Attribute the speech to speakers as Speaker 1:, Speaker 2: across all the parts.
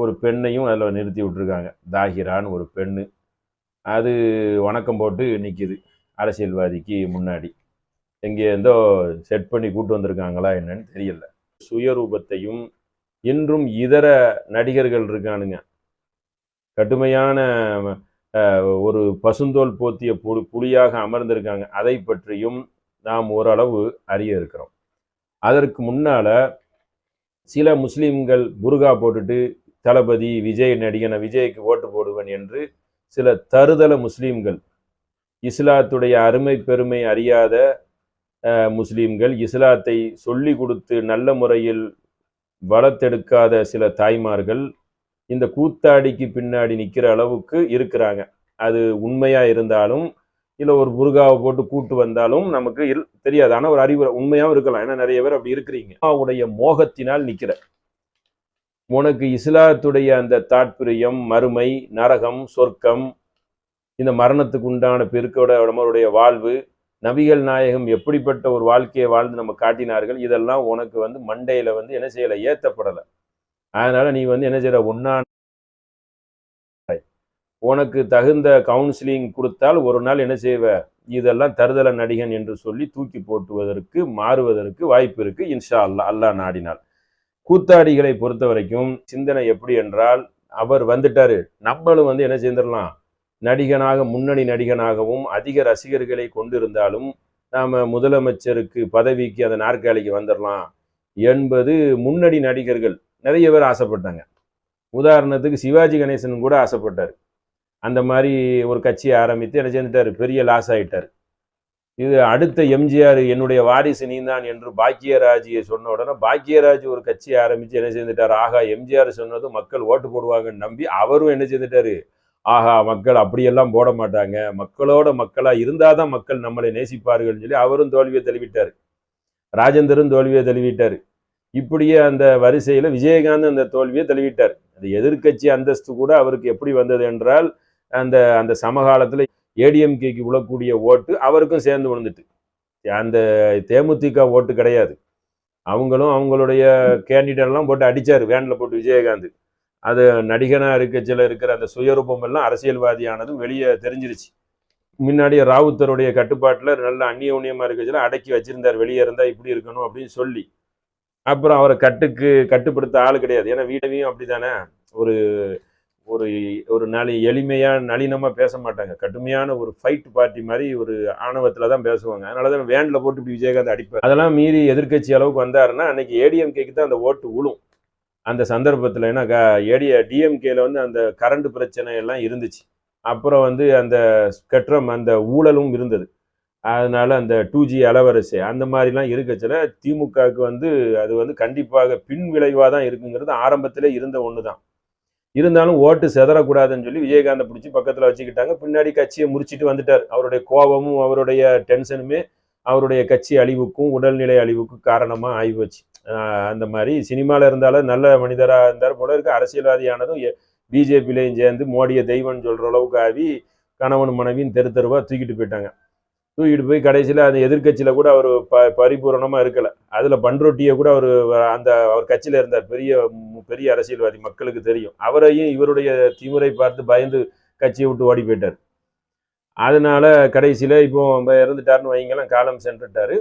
Speaker 1: ஒரு பெண்ணையும் அதில் நிறுத்தி விட்டுருக்காங்க. தாகிரான்னு ஒரு பெண்ணு. அது வணக்கம் போட்டு நிற்கிது அரசியல்வாதிக்கு முன்னாடி. எங்கேருந்தோ செட் பண்ணி கூட்டு வந்திருக்காங்களா என்னன்னு தெரியல. சுயரூபத்தையும் இன்றும் இதர நடிகர்கள் இருக்கானுங்க, கடுமையான ஒரு பசுந்தோல் போத்திய புலியாக அமர்ந்திருக்காங்க. அதை பற்றியும் நாம் ஓரளவு அறிய இருக்கிறோம். அதற்கு முன்னால சில முஸ்லீம்கள் புர்கா போட்டுட்டு தளபதி விஜய் நடிகனை விஜய்க்கு ஓட்டு போடுவன் என்று சில தருதல முஸ்லீம்கள், இஸ்லாத்துடைய அருமை பெருமை அறியாத முஸ்லீம்கள், இஸ்லாத்தை சொல்லி கொடுத்து நல்ல முறையில் வளர்த்தெடுக்காத சில தாய்மார்கள் இந்த கூத்தாடிக்கு பின்னாடி நிற்கிற அளவுக்கு இருக்கிறாங்க. அது உண்மையா இருந்தாலும் இல்லை ஒரு புர்காவை போட்டு கூட்டு வந்தாலும் நமக்கு தெரியாது. ஆனால் ஒரு அறிவுரை உண்மையாகவும் இருக்கலாம். ஏன்னா நிறைய பேர் அப்படி இருக்கிறீங்க. அவருடைய மோகத்தினால் நிற்கிற உனக்கு இஸ்லாத்துடைய அந்த தாற்பயம், மறுமை, நரகம், சொர்க்கம், இந்த மரணத்துக்கு உண்டான பெருக்கோட நம்மளுடைய வாழ்வு, நபிகள் நாயகம் எப்படிப்பட்ட ஒரு வாழ்க்கையை வாழ்ந்து நம்ம காட்டினார்கள், இதெல்லாம் உனக்கு மண்டையில என்ன செய்யலை, ஏற்றப்படலை. அதனால நீ என்ன செய்யற, உனக்கு தகுந்த கவுன்சிலிங் கொடுத்தால் ஒரு நாள் என்ன செய்வ, இதெல்லாம் தருதல நடிகன் என்று சொல்லி தூக்கி போட்டுவதற்கு மாறுவதற்கு வாய்ப்பு இருக்கு. இன்ஷா அல்லாஹ், அல்லாஹ் நாடினால். கூத்தாடிகளை பொறுத்த வரைக்கும் சிந்தனை எப்படி என்றால், அவர் வந்துட்டாரு, நம்மளும் என்ன செய்திடலாம், நடிகனாக முன்னணி நடிகனாகவும் அதிக ரசிகர்களை கொண்டிருந்தாலும் நாம முதலமைச்சருக்கு பதவிக்கு அந்த நாற்காலிக்கு வந்துடலாம் என்பது முன்னணி நடிகர்கள் நிறைய பேர் ஆசைப்பட்டாங்க. உதாரணத்துக்கு சிவாஜி கணேசன் கூட ஆசைப்பட்டார். அந்த மாதிரி ஒரு கட்சியை ஆரம்பித்து என்ன செஞ்சுட்டாரு, பெரிய லாஸ் ஆகிட்டார். இது அடுத்த எம்ஜிஆர் என்னுடைய வாரிசு நீந்தான் என்று பாக்கியராஜியை சொன்ன உடனே பாக்கியராஜ் ஒரு கட்சியை ஆரம்பித்து என்ன செஞ்சுட்டார், ஆகா எம்ஜிஆர் சொன்னதும் மக்கள் ஓட்டு போடுவாங்கன்னு நம்பி அவரும் என்ன செஞ்சுட்டாரு, ஆகா மக்கள் அப்படியெல்லாம் போட மாட்டாங்க, மக்களோட மக்களாக இருந்தால் தான் மக்கள் நம்மளை நேசிப்பார்கள்னு சொல்லி அவரும் தோல்வியை தழுவிட்டார். ராஜேந்தரும் தோல்வியை தழுவிட்டார். இப்படியே அந்த வரிசையில் விஜயகாந்த் அந்த தோல்வியை தழுவிட்டார். அந்த எதிர்கட்சி அந்தஸ்து கூட அவருக்கு எப்படி வந்தது என்றால், அந்த அந்த சமகாலத்தில் ஏடிஎம்கேக்கு விழக்கூடிய ஓட்டு அவருக்கும் சேர்ந்து விழுந்துட்டு, அந்த தேமுதிக ஓட்டு கிடையாது. அவங்களும் அவங்களுடைய கேண்டிடேட்லாம் போட்டு அடித்தார் வேனில் போட்டு விஜயகாந்த். அது நடிகனாக இருக்கச்சில் இருக்கிற அந்த சுயரூபம் எல்லாம் அரசியல்வாதியானதும் வெளியே தெரிஞ்சிருச்சு. முன்னாடியே ராவுத்தருடைய கட்டுப்பாட்டில் நல்ல அந்நியோன்யமாக இருக்கச்சில் அடக்கி வச்சிருந்தார், வெளியே இருந்தால் இப்படி இருக்கணும் அப்படின்னு சொல்லி. அப்புறம் அவரை கட்டுப்படுத்த ஆள் கிடையாது. ஏன்னா வீடவையும் அப்படி தானே, ஒரு ஒரு ஒரு எளிமையாக நளினமாக பேச மாட்டாங்க, கடுமையான ஒரு ஃபைட் பார்ட்டி மாதிரி ஒரு ஆணவத்தில் தான் பேசுவாங்க. அதனால தான் வேனில் போட்டு இப்படி விஜயகாந்த் அடிப்பார். அதெல்லாம் மீறி எதிர்கட்சி அளவுக்கு வந்தாருன்னா அன்னைக்கு ஏடிஎம்கேக்கு தான் அந்த ஓட்டு விழும் அந்த சந்தர்ப்பத்தில். ஏன்னா டிஎம்கேல அந்த கரண்ட் பிரச்சனை எல்லாம் இருந்துச்சு. அப்புறம் அந்த ஸ்பெக்ட்ரம் அந்த ஊழலும் இருந்தது. அதனால அந்த 2G அலவரிசை அந்த மாதிரிலாம் இருக்கச்சில திமுகவுக்கு அது கண்டிப்பாக பின் விளைவாக தான் இருக்குங்கிறது ஆரம்பத்திலே இருந்த ஒன்று தான். இருந்தாலும் ஓட்டு செதறக்கூடாதுன்னு சொல்லி விஜயகாந்தை பிடிச்சி பக்கத்தில் வச்சுக்கிட்டாங்க. பின்னாடி கட்சியை முறிச்சிட்டு வந்துட்டார். அவருடைய கோபமும் அவருடைய டென்ஷனுமே அவருடைய கட்சி அழிவுக்கும் உடல்நிலை அழிவுக்கும் காரணமாக ஆகி வச்சு. அந்த மாதிரி சினிமாவில் இருந்தாலும் நல்ல மனிதராக இருந்தார் போல இருக்கு. அரசியல்வாதியானதும் பிஜேபியிலையும் சேர்ந்து மோடியை தெய்வம்னு சொல்கிற அளவுக்கு ஆகி கணவன் மனைவியும் தெருவாக தூக்கிட்டு போயிட்டாங்க. தூக்கிட்டு போய் கடைசியில் அந்த எதிர்கட்சியில் கூட அவர் பரிபூரணமாக இருக்கலை. அதில் பன்ரொட்டியை கூட அவர் கட்சியில் இருந்தார், பெரிய அரசியல்வாதி, மக்களுக்கு தெரியும். அவரையும் இவருடைய திமுறை பார்த்து பயந்து கட்சியை விட்டு ஓடி போயிட்டார். அதனால கடைசியில் இப்போ இறந்துட்டாருன்னு வைங்கலாம், காலம் சென்றுட்டார்.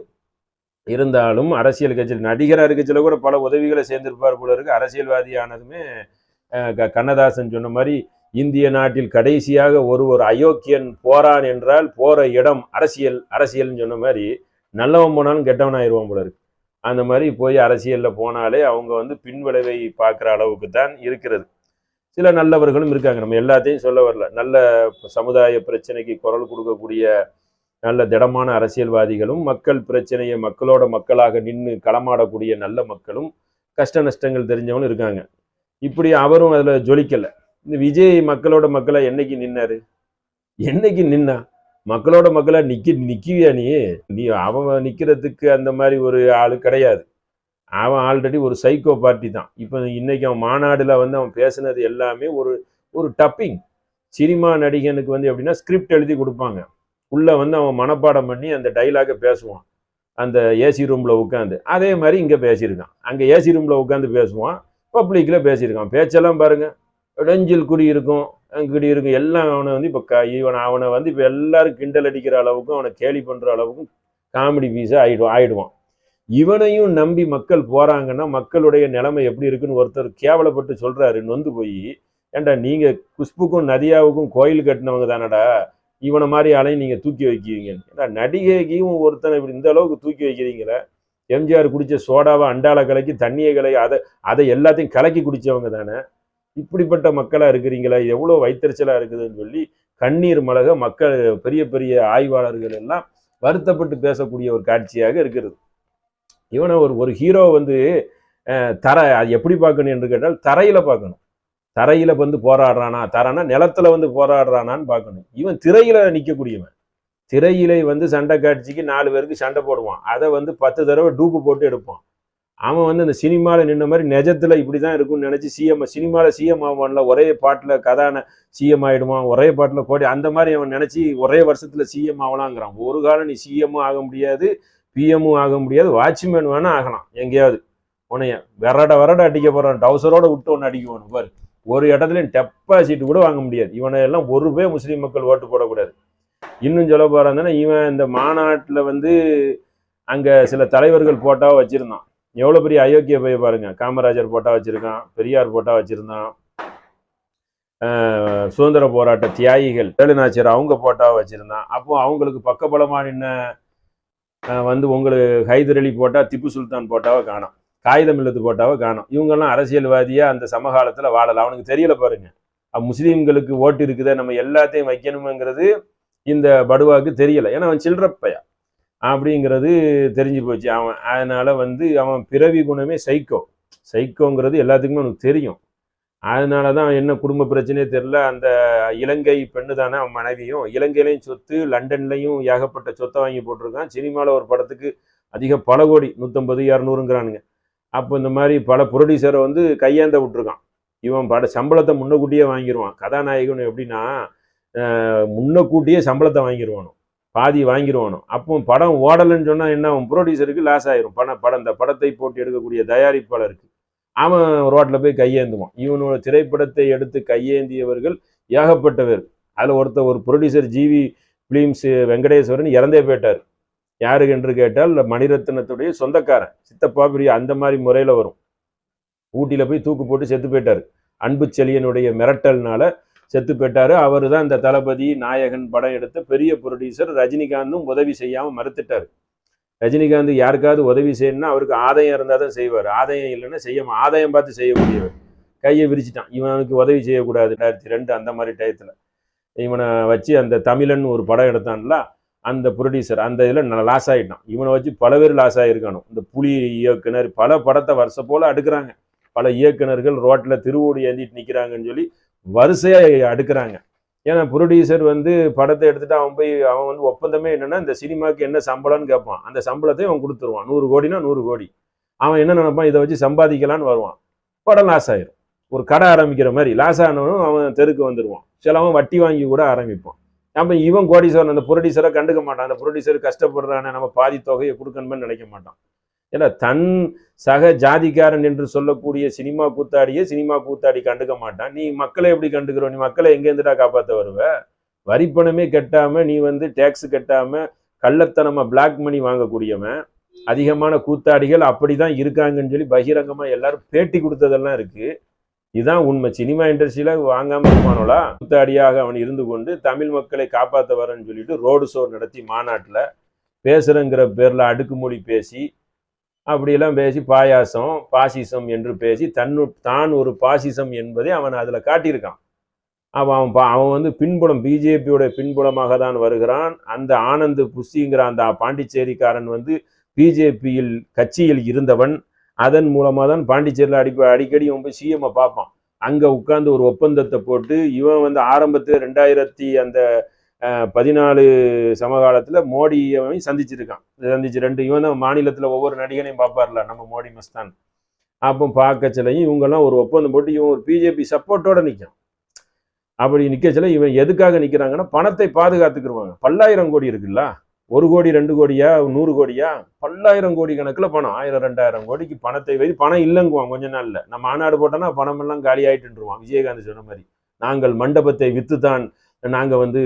Speaker 1: இருந்தாலும் அரசியல் கட்சியில் நடிகராக இருக்கச்சில் கூட பல உதவிகளை சேர்ந்திருப்பார் போல இருக்கு. அரசியல்வாதியானதுமே கண்ணதாசன் சொன்ன மாதிரி இந்திய நாட்டில் கடைசியாக ஒரு அயோக்கியன் போறான் என்றால் போற இடம் அரசியல்னு சொன்ன மாதிரி நல்லவன் போனாலும் கெட்டவன் ஆயிடுவான் போல இருக்கு. அந்த மாதிரி போய் அரசியலில் போனாலே அவங்க பின்விளைவை பார்க்குற அளவுக்கு தான் இருக்கிறது. சில நல்லவர்களும் இருக்காங்க, நம்ம எல்லாத்தையும் சொல்ல வரல. நல்ல சமுதாய பிரச்சனைக்கு குரல் கொடுக்கக்கூடிய நல்ல திடமான அரசியல்வாதிகளும், மக்கள் பிரச்சனையை மக்களோட மக்களாக நின்று களமாடக்கூடிய நல்ல மக்களும், கஷ்ட நஷ்டங்கள் தெரிஞ்சவங்களும் இருக்காங்க. இப்படி அவரும் அதில் ஜொலிக்கலை. இந்த விஜய் மக்களோட மக்களை என்னைக்கு நின்னாரு, என்னைக்கு நின்னா மக்களோட மக்களை நிற்கிவியா நீ அவன் நிற்கிறதுக்கு அந்த மாதிரி ஒரு ஆள் கிடையாது. அவன் ஆல்ரெடி ஒரு சைக்கோ பார்ட்டி தான். இப்போ இன்னைக்கு அவன் மாநாடுல அவன் பேசுனது எல்லாமே ஒரு டப்பிங். சினிமா நடிகனுக்கு எப்படின்னா ஸ்கிரிப்ட் எழுதி கொடுப்பாங்க, உள்ள அவன் மனப்பாடம் பண்ணி அந்த டைலாகை பேசுவான் அந்த ஏசி ரூம்ல உட்காந்து. அதே மாதிரி இங்கே பேசியிருக்கான். அங்கே ஏசி ரூம்ல உட்காந்து பேசுவான், பப்ளிக்ல பேசியிருக்கான். பேச்செல்லாம் பாருங்க, நெஞ்சில் குடி இருக்கும், எல்லாம். அவனை வந்து இப்போ அவனை வந்து இப்போ எல்லாரும் கிண்டல் அடிக்கிற அளவுக்கும், அவனை கேலி பண்ற அளவுக்கும் காமெடி பீஸா ஆயிடுவான். இவனையும் நம்பி மக்கள் போறாங்கன்னா மக்களுடைய நிலைமை எப்படி இருக்குன்னு ஒருத்தர் கேவலப்பட்டு சொல்றாரு, நொந்து போய். ஏண்டா நீங்க குஷ்புக்கும் நதியாவுக்கும் கோயில் கட்டினவங்க தானடா, இவனை மாதிரி ஆளையும் நீங்க தூக்கி வைக்கிறீங்க. ஏன்னா நடிகைக்கும் ஒருத்தனை இப்படி இந்த அளவுக்கு தூக்கி வைக்கிறீங்களே. எம்ஜிஆர் குடிச்ச சோடாவை அண்டால கலக்கி தண்ணியை கலக்கி அதை எல்லாத்தையும் கலக்கி குடிச்சவங்க தானே. இப்படிப்பட்ட மக்களா இருக்கிறீங்களா, எவ்வளவு வைத்தறிச்சலா இருக்குதுன்னு சொல்லி கண்ணீர் மலக மக்கள், பெரிய பெரிய ஆய்வாளர்கள் எல்லாம் வருத்தப்பட்டு பேசக்கூடிய ஒரு காட்சியாக இருக்கிறது. இவனை ஒரு ஹீரோ வந்து அது எப்படி பார்க்கணும் என்று கேட்டால் தரையில பார்க்கணும். தரையில வந்து போராடுறானா, தரனா நிலத்துல வந்து போராடுறானான்னு பார்க்கணும். இவன் திரையில நிற்கக்கூடியவன். திரையிலே வந்து சண்டை காட்சிக்கு 4 பேருக்கு சண்டை போடுவான். அதை வந்து 10 தடவை டூப்பு போட்டு எடுப்பான். அவன் வந்து அந்த சினிமாவில் நின்ன மாதிரி நிஜத்துல இப்படிதான் இருக்கும்னு நினைச்சு சினிமாவில் சிஎம் ஆவான்ல, ஒரே பாட்டில் கதான சிஎம் ஆயிடுவான், ஒரே பாட்டில் கோடி, அந்த மாதிரி அவன் நினைச்சு ஒரே வருஷத்துல சிஎம் ஆகலாங்கிறான். ஒரு காலம் நீ சிஎம்மும் ஆக முடியாது, பிஎம்மும் ஆக முடியாது, வாட்ச்மேன் வேணா ஆகலாம். எங்கேயாவது உனைய வரட அடிக்க போறான், டவுசரோட விட்டு ஒன்று அடிக்குவானு பாரு. ஒரு இடத்துலையும் டெபாசிட் கூட வாங்க முடியாது. இவனை எல்லாம் ஒரு ரூபாய் முஸ்லீம் மக்கள் ஓட்டு போடக்கூடாது. இன்னும் சொல்ல போறாங்கன்னா, இவன் இந்த மாநாட்டில் வந்து அங்க சில தலைவர்கள் போட்டாவை வச்சிருந்தான். எவ்வளவு பெரிய அயோக்கிய போய் பாருங்க. காமராஜர் போட்டா வச்சிருக்கான், பெரியார் போட்டா வச்சிருந்தான், சுதந்திர போராட்ட தியாகிகள் வேலுநாச்சியார் அவங்க போட்டாவை வச்சிருந்தான். அப்போ அவங்களுக்கு பக்கபலமா நின்ன வந்து உங்களுக்கு ஹைதர் அலி போட்டா, திப்பு சுல்தான் போட்டாவை காணும், காகிதம் இல்லத்து போட்டாவை காணும். இவங்கெல்லாம் அரசியல்வாதியா அந்த சமகாலத்துல வாழல. அவனுக்கு தெரியல பாருங்க, முஸ்லீம்களுக்கு ஓட்டு இருக்குத, நம்ம எல்லாத்தையும் வைக்கணுங்கிறது இந்த படுவாக்கு தெரியல. ஏன்னா அவன் சில்லறப்பையா அப்படிங்கிறது தெரிஞ்சு போச்சு. அதனால வந்து அவன் பிறவி குணமே சைக்கோங்கிறது எல்லாத்துக்குமே அவனுக்கு தெரியும். அதனாலதான் என்ன குடும்ப பிரச்சனையே தெரியல. அந்த இலங்கை பெண்ணு தானே அவன் மனைவியும், இலங்கையிலையும் சொத்து, லண்டன்லையும் ஏகப்பட்ட சொத்தை வாங்கி போட்டிருக்கான். சினிமாவில் ஒரு படத்துக்கு பல கோடி, 150 200ங்கிறானுங்க. அப்போ இந்த மாதிரி பல ப்ரொடியூசரை வந்து கையேந்த விட்டுருக்கான். இவன் சம்பளத்தை முன்னக்கூட்டியே வாங்கிடுவான். கதாநாயகன் எப்படின்னா முன்னக்கூட்டியே சம்பளத்தை வாங்கிடுவானோ, பாதி வாங்கிடுவானோ. அப்போ படம் ஓடலைன்னு சொன்னா என்ன, அவன் ப்ரொடியூசருக்கு லாஸ் ஆயிரும். இந்த படத்தை போட்டு எடுக்கக்கூடிய தயாரிப்பாளருக்கு அவன் ரோட்ல போய் கையேந்துவான். இவனோட திரைப்படத்தை எடுத்து கையேந்தியவர்கள் ஏகப்பட்டவர். அதுல ஒரு ப்ரொடியூசர் ஜிவி பிலிம்ஸ் வெங்கடேஸ்வரன் இறந்தே போயிட்டார். யாருக்கு என்று கேட்டால் மணிரத்னத்துடைய சொந்தக்காரன், சித்தப்பா பெரிய, அந்த மாதிரி முறையில வரும். ஊட்டியில போய் தூக்கு போட்டு செத்து போயிட்டாரு. அன்பு செழியனுடைய மிரட்டல்னால செத்து போயிட்டாரு. அவர் தான் இந்த தளபதி நாயகன் படம் எடுத்த பெரிய ப்ரொடியூசர். ரஜினிகாந்தும் உதவி செய்யாம மறுத்துட்டாரு. ரஜினிகாந்த் யாருக்காவது உதவி செய்யணும்னா அவருக்கு ஆதாயம் இருந்தால் தான் செய்வார். ஆதாயம் இல்லைன்னா செய்யாம, ஆதாயம் பார்த்து செய்யக்கூடியவர். கையை விரிச்சிட்டான். இவனுக்கு உதவி செய்யக்கூடாது. 2002 அந்த மாதிரி டயத்துல இவனை வச்சு அந்த தமிழன் ஒரு படம் எடுத்தான்ல, அந்த ப்ரொடியூசர் அந்த இதில் லாஸ் ஆகிட்டான். இவனை வச்சு பல பேர் லாஸ் ஆகிருக்கானோ. இந்த புலி இயக்குனர் பல படத்தை வருஷம் போல அடுக்கிறாங்க. பல இயக்குனர்கள் ரோட்டில் திருவோடு ஏந்திட்டு நிற்கிறாங்கன்னு சொல்லி வரிசையாக அடுக்கிறாங்க. ஏன்னா ப்ரொடியூசர் வந்து படத்தை எடுத்துட்டு அவன் வந்து ஒப்பந்தமே என்னன்னா, இந்த சினிமாவுக்கு என்ன சம்பளம்னு கேட்பான். அந்த சம்பளத்தையும் அவன் கொடுத்துருவான். 100 கோடினா 100 கோடி. அவன் என்ன நினைப்பான், இதை வச்சு சம்பாதிக்கலான்னு வருவான். படம் லாஸ் ஆயிரும். ஒரு கடை ஆரம்பிக்கிற மாதிரி லாஸ் ஆனவனும் அவன் தெருக்கு வந்துடுவான். சிலவன் வட்டி வாங்கி கூட ஆரம்பிப்பான். அப்போ இவன் கோடீஸ்வரன் அந்த ப்ரொடியூசரை கண்டுக்க மாட்டான். அந்த ப்ரொடியூசர் கஷ்டப்படுறானே, நம்ம பாதி தொகையை கொடுக்கணும்னு நினைக்க மாட்டான். ஏன்னா தன் சக ஜாதிக்காரன் என்று சொல்லக்கூடிய சினிமா கூத்தாடி கண்டுக்க மாட்டான். நீ மக்களை எப்படி கண்டுக்கிறோம்? நீ மக்களை எங்கேருந்துடா காப்பாற்ற வருவ? வரிப்பணமே கட்டாம, நீ வந்து டேக்ஸ் கட்டாம கள்ளத்தனமா பிளாக் மணி வாங்கக்கூடியவன். அதிகமான கூத்தாடிகள் அப்படிதான் இருக்காங்கன்னு சொல்லி பகிரங்கமா எல்லாரும் பேட்டி கொடுத்ததெல்லாம் இருக்கு. இதுதான் உண்மை. சினிமா இண்டஸ்ட்ரியில வாங்காம இருப்பானோலா? கூத்தாடியாக அவன் இருந்து கொண்டு தமிழ் மக்களை காப்பாற்ற வரன்னு சொல்லிட்டு ரோடு ஷோ நடத்தி மாநாட்டில் பேசுறங்கிற பேர்ல அடுக்குமொழி பேசி, அப்படியெல்லாம் பேசி பாசிசம் என்று பேசி தான் ஒரு பாசிசம் என்பதை அவன் அதுல காட்டியிருக்கான். அவன் வந்து பின்புலம், பிஜேபியோட பின்புலமாக தான் வருகிறான். அந்த ஆனந்த் புஷிங்கிற அந்த பாண்டிச்சேரிக்காரன் வந்து பிஜேபியில் கட்சியில் இருந்தவன். அதன் மூலமாக தான் பாண்டிச்சேரியில் அடிக்கடி அவன் போய் சிஎம்ஐ பார்ப்பான். அங்கே உட்கார்ந்து ஒரு ஒப்பந்தத்தை போட்டு இவன் வந்து ஆரம்பத்தில் 2014 சமகாலத்தில் மோடியை சந்திச்சு இவன் தான் மாநிலத்தில் ஒவ்வொரு நடிகனையும் பார்ப்பார்ல, நம்ம மோடி மஸ்தான். அப்போ பார்க்கச்சலையும் இவங்கெல்லாம் ஒரு ஒப்பந்தம் போட்டு இவன் ஒரு பிஜேபி சப்போர்ட்டோட நிற்கான். அப்படி நிற்கச்சல இவன் எதுக்காக நிற்கிறாங்கன்னா, பணத்தை பாதுகாத்துக்கிடுவாங்க. 10,000 கோடி இருக்குல்ல, 1 கோடி 2 கோடியா 100 கோடியா பல்லாயிரம் கோடி கணக்குல பணம், 1000 2000 கோடிக்கு பணத்தை வைத்து பணம் இல்லைங்குவான் கொஞ்ச நாள்ல. நம்ம மாநாடு போட்டோம்னா பணம் எல்லாம் காலி ஆயிட்டுருவான். விஜயகாந்த் சொன்ன மாதிரி நாங்கள் மண்டபத்தை வித்துத்தான் நாங்க வந்து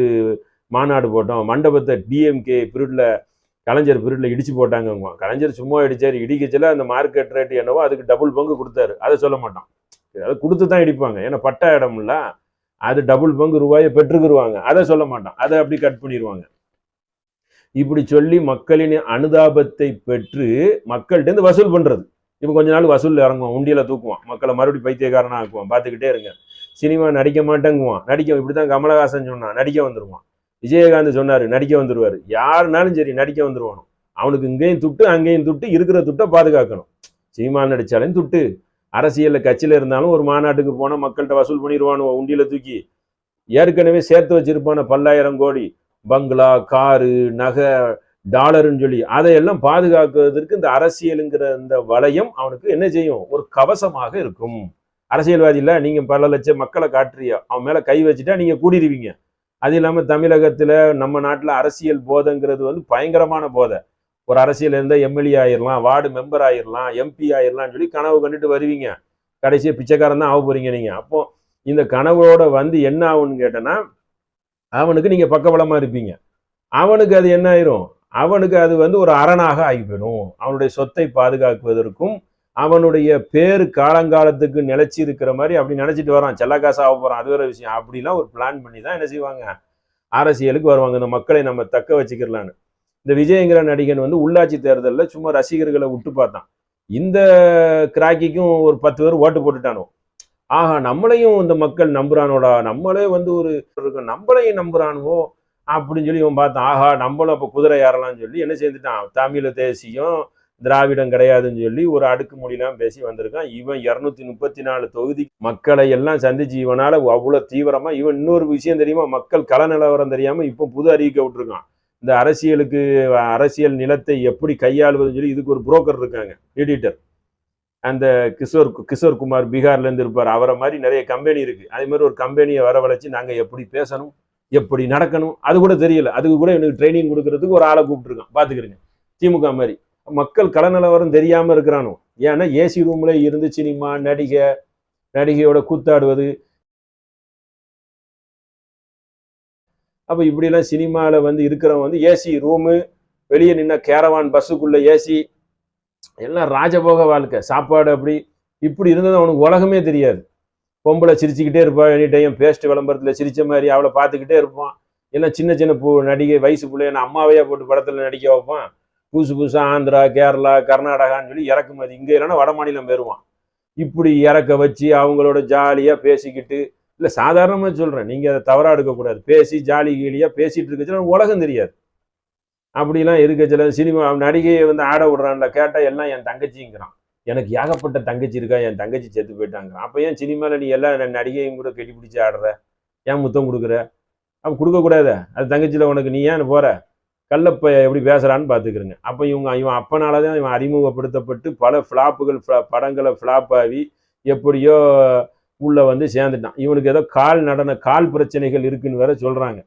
Speaker 1: மாநாடு போட்டோம், மண்டபத்தை டிஎம்கே பீரியட்ல கலைஞர் பீரியட்ல இடிச்சு போட்டாங்க. கலைஞர் சும்மா இடிச்சாரு, இடிக்கச்சல அந்த மார்க்கெட் ரேட் என்னவோ அதுக்கு டபுள் பங்கு கொடுத்தாரு. அதை சொல்ல மாட்டான், அதை கொடுத்து தான் இடிப்பாங்க, ஏன்னா பட்டா இடம் இல்ல, அது டபுள் பங்கு ரூபாயை பெற்றுக்குருவாங்க. அதை சொல்ல மாட்டான், அதை அப்படி கட் பண்ணிடுவாங்க. இப்படி சொல்லி மக்களின் அனுதாபத்தை பெற்று மக்கள்கிட்ட இருந்து வசூல் பண்றது. இப்போ கொஞ்ச நாள் வசூல் இறங்குவான், உண்டியில தூக்குவான், மக்களை மறுபடியும் பைத்தியக்காரனா ஆக்குவான். பார்த்துக்கிட்டே இருங்க. சினிமா நடிக்க மாட்டேங்குவான், நடிக்க இப்படித்தான் கமலஹாசன் சொன்னான், நடிக்க வந்துருவான். விஜயகாந்த் சொன்னாரு நடிக்க வந்துருவாரு. யாருனாலும் சரி நடிக்க வந்துருவானோ. அவனுக்கு இங்கேயும் துட்டு அங்கேயும் துட்டு, இருக்கிற துட்டை பாதுகாக்கணும். சினிமா நடிச்சாலும் துட்டு, அரசியல்ல கட்சியில இருந்தாலும் ஒரு மாநாட்டுக்கு போனா மக்கள்கிட்ட வசூல் பண்ணிடுவானோ உண்டியில தூக்கி. ஏற்கனவே சேர்த்து வச்சிருப்பான பல்லாயிரம் கோடி பங்களா, காரு, நகை, டாலர்னு சொல்லி அதையெல்லாம் பாதுகாக்கிறதுக்கு இந்த அரசியலுங்கிற இந்த வளையம் அவனுக்கு என்ன செய்யும், ஒரு கவசமாக இருக்கும். அரசியல்வாதி இல்ல, நீங்க பல லட்சம் மக்களை காட்டுறியா, அவன் மேல கை வச்சுட்டா நீங்க கூடிடுவீங்க. அது இல்லாம தமிழகத்துல நம்ம நாட்டுல அரசியல் போதைங்கிறது வந்து பயங்கரமான போதை. ஒரு அரசியல் இருந்தா எம்எல்ஏ ஆயிரலாம், வார்டு மெம்பர் ஆயிரலாம், எம்பி ஆயிரலாம்னு சொல்லி கனவு கண்டுட்டு வருவீங்க. கடைசியா பிச்சைக்காரன் தான் ஆக போறீங்க நீங்க. அப்போ இந்த கனவோட வந்து என்ன ஆகும்னு கேட்டேன்னா, அவனுக்கு நீங்க பக்கபலமா இருப்பீங்க. அவனுக்கு அது என்ன ஆயிரும், அவனுக்கு அது வந்து ஒரு அரணாக ஆகி போயிடும். அவனுடைய சொத்தை பாதுகாக்குவதற்கும் அவனுடைய பேரு காலங்காலத்துக்கு நிலைச்சி இருக்கிற மாதிரி அப்படி நினைச்சிட்டு வரான். செல்லக்காசு ஆக போறான், அது வேற விஷயம். அப்படிலாம் ஒரு பிளான் பண்ணி தான் என்ன செய்வாங்க, அரசியலுக்கு வருவாங்க, இந்த மக்களை நம்ம தக்க வச்சுக்கலான்னு. இந்த விஜயங்கிற நடிகன் வந்து உள்ளாட்சி தேர்தலில் சும்மா ரசிகர்களை விட்டு பார்த்தான். இந்த கிராக்கிக்கும் ஒரு 10 பேர் ஓட்டு போட்டுட்டானோ, ஆஹா நம்மளையும் இந்த மக்கள் நம்புறானோடா, நம்மளே வந்து ஒரு நம்மளையும் நம்புறானுவோ அப்படின்னு சொல்லி இவன் பார்த்தான். ஆஹா நம்மளும் அப்போ குதிரை ஏறலாம்னு சொல்லி என்ன செய்துட்டான், தமிழ் தேசியம் திராவிடம் கிடையாதுன்னு சொல்லி ஒரு அடுக்குமொழிலாம் பேசி வந்திருக்கான். இவன் 234 தொகுதி மக்களை எல்லாம் சந்திச்சு இவனால அவ்வளவு தீவிரமா, இவன் இன்னொரு விஷயம் தெரியுமா, மக்கள் கள நிலவரம் தெரியாம இப்போ புது அறிவிக்க விட்டுருக்கான். இந்த அரசியலுக்கு அரசியல் நிலத்தை எப்படி கையாளுவதுன்னு சொல்லி இதுக்கு ஒரு புரோக்கர் இருக்காங்க, எடிட்டர். அந்த கிஷோர் குமார் பீகார்ல இருந்து இருப்பார், அவரை மாதிரி நிறைய கம்பெனி இருக்கு. அதே மாதிரி ஒரு கம்பெனியை வரவழைச்சு நாங்க எப்படி பேசணும், எப்படி நடக்கணும் அது கூட தெரியல. அதுக்கு கூட எனக்கு ட்ரைனிங் கொடுக்கறதுக்கு ஒரு ஆளை கூப்பிட்டுருக்கான். பாத்துக்கிறீங்க, திமுக மாதிரி. மக்கள் கள நிலவரம் தெரியாம இருக்கிறானோ. ஏன்னா ஏசி ரூம்ல இருந்து சினிமா நடிகையோட கூத்தாடுவது. அப்ப இப்படிலாம் சினிமால வந்து இருக்கிறவன் வந்து ஏசி ரூமு, வெளியே நின்ன கேரவான் பஸ்ஸுக்குள்ள ஏசி, எல்லாம் ராஜபோக வாழ்க்கை. சாப்பாடு அப்படி இப்படி இருந்தது அவனுக்கு உலகமே தெரியாது. பொம்பளை சிரிச்சுக்கிட்டே இருப்பான், எனி டைம் பேஸ்ட் விளம்பரத்துல சிரிச்ச மாதிரி அவளை பார்த்துக்கிட்டே இருப்பான். எல்லாம் சின்ன சின்ன நடிகை வயசு பிள்ளைய அம்மாவையா போட்டு படத்துல நடிக்க வைப்பான். புதுசா ஆந்திரா, கேரளா, கர்நாடகான்னு சொல்லி இறக்குமதி, இங்கே இல்லைன்னா வட மாநிலம் பெறுவான். இப்படி இறக்க வச்சு அவங்களோட ஜாலியா பேசிக்கிட்டு, இல்லை சாதாரணமாக சொல்றேன், நீங்க அதை தவறா எடுக்கக்கூடாது, பேசி ஜாலி கீழியா பேசிட்டு இருக்கச்சுல உலகம் தெரியாது. அப்படிலாம் இருக்கச்சுல சினிமா நடிகையை வந்து ஆட விடுறான்ல, கேட்டா எல்லாம் என் தங்கச்சிங்கிறான். எனக்கு ஏகப்பட்ட தங்கச்சி இருக்கா, என் தங்கச்சி செத்து போயிட்டாங்கிறான். அப்போ ஏன் சினிமாவில் நீ எல்லாம் நடிகையும் கூட கட்டி பிடிச்சி ஆடுற, ஏன் முத்தம் கொடுக்குற? அப்போ கொடுக்கக்கூடாத, அது தங்கச்சியில் உனக்கு, நீ ஏன் போற? கல்லப்ப எப்படி பேசுறான்னு பார்த்துக்கிறங்க. அப்போ இவன் அப்பனால தான் இவன் அறிமுகப்படுத்தப்பட்டு பல ஃப்ளாப்புகள் படங்களை ஃப்ளாப் ஆகி எப்படியோ உள்ள வந்து சேர்ந்துட்டான். இவனுக்கு ஏதோ கால் பிரச்சனைகள் இருக்குன்னு வேற சொல்றாங்க.